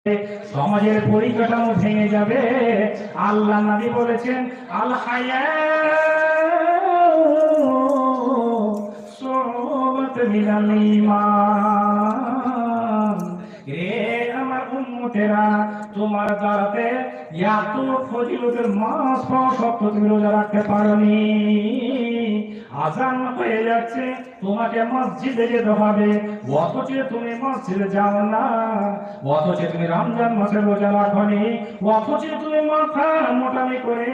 সমাজের পরিকাঠামো ভেঙে যাবে। আল্লাহ নবী বলেছেন আল হায়া সুবত মিনাল ঈমান। রে আমার উম্মতেরা, তোমার দ্বারাতে এত ফজিলতের মাস পাওয়া সত্ত্বেও তুমি রোজা রাখতে পারোনি। আজান হয়ে যাচ্ছে, তোমাকে মসজিদে যেতে হবে, অথচ তুমি মসজিদে যাও না। অথচ তুমি রমজান মাসে রোজা রাখনি, অথচ তুমি মাথা মোটামি করে,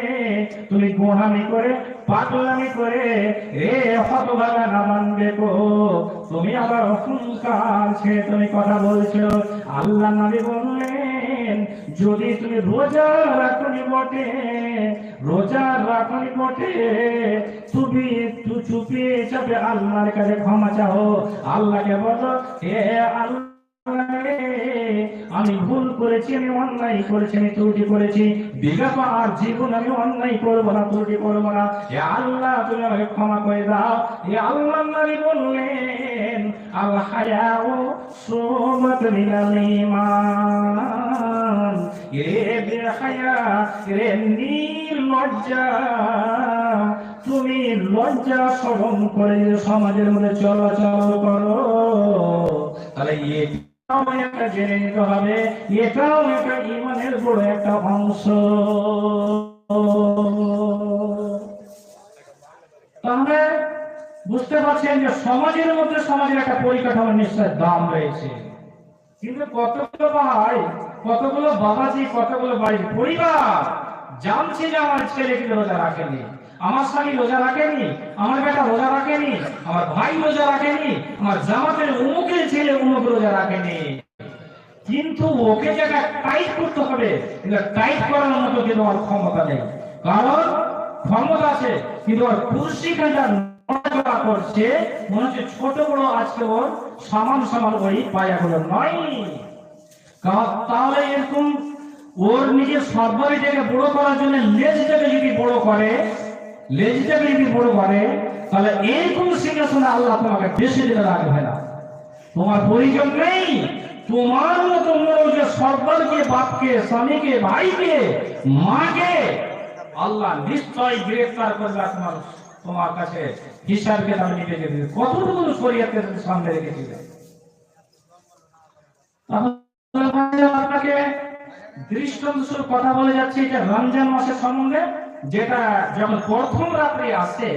তুমি গোহামি করে, পাগলামি করে এ হতভাগা না মানবে গো। তুমি আবার অহংকার ছেড়ে তুমি কথা বলছো। আল্লাহ নবী বললেন যদি তুমি রোজা রাখনি বটে, রোজা রাখনি বটে, তুমি একটু চুপে চাপে আল্লাহর কাছে ক্ষমা চাও। আল্লাহকে বলো হে আল্লাহ, আমি ভুল করেছি, আমি অন্যায় করেছি, আমি ত্রুটি করেছি, বিগত আর জীবন আমি অন্যায় করবো না, ত্রুটি করবো না। হে আল্লাহ, তুমি আমাকে ক্ষমা করে দাও। হে আল্লাহ নবী বললেন আল হায়াউ সুবত মিনাল ঈমান। এ বেহায়া, এ নির্লজ্জা, তুমি লজ্জা শরম করে সমাজের মধ্যে চলাচল করো, তাহলে একটা জেনে নিতে হবে, এটাও একটা ঈমানের বড় একটা অংশ। তাহলে বুঝতে পারছেন যে সমাজের মধ্যে সমাজের একটা পরিকাঠামো নিশ্চয় দাম রয়েছে। কিন্তু কতগুলো ভাই, কতগুলো বাবাজি, কতগুলো বাড়ির পরিবার জানছে যে আমার ছেলে কিন্তু রোজা রাখেনি, আমার স্বামী রোজা রাখেনি, আমার বেটা রোজা রাখেনি, আমার ভাই রোজা রাখেনি, আমার জামাতের অমুকের ছেলে অমুক রোজা রাখেনি, কিন্তু ওকে যেটা টাইট করতে হবে, কিন্তু টাইট করার মতো কিন্তু আমার ক্ষমতা নেই। কারণ ক্ষমতা আছে কিন্তু ওর কুর্সি খানটা নড়াচড়া করছে, মনে হচ্ছে ছোট বড় আজকে ওর সমান সমান ওই পায়াগুলো নয়। তাহলে এরকম ওর নিজের সর্বারিটাকে বড় করার জন্য লেজটাকে যদি বড় করে, লেজটাকে যদি বড় করে, তাহলে এরকম সিংহাসনে আল্লাহ তোমাকে বেশি দিনে রাখবে না। তোমার প্রয়োজন নেই তোমার মতো যে সর্দারকে, বাপকে, স্বামীকে, ভাইকে, মাকে আল্লাহ নিশ্চয় গ্রেফতার করবে। তোমার কাছে হিসাব কিতাব নিবে দেবে কতটুকু শরীয়তের সামনে রেখেছিলেন। আপনাকে দৃষ্টান্তস্বরূপ কথা বলে যাচ্ছে এটা রমজান মাসের সম্বন্ধে, যেটা যখন প্রথম রাত্রে আসে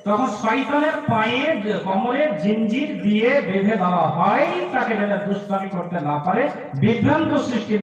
তখন শয়তানের পায়ে কোমরে জিঞ্জির দিয়ে বেঁধে দেওয়া হয়, তাকে যেন দুষ্টামি করতে না পারে, বিভ্রান্ত সৃষ্টি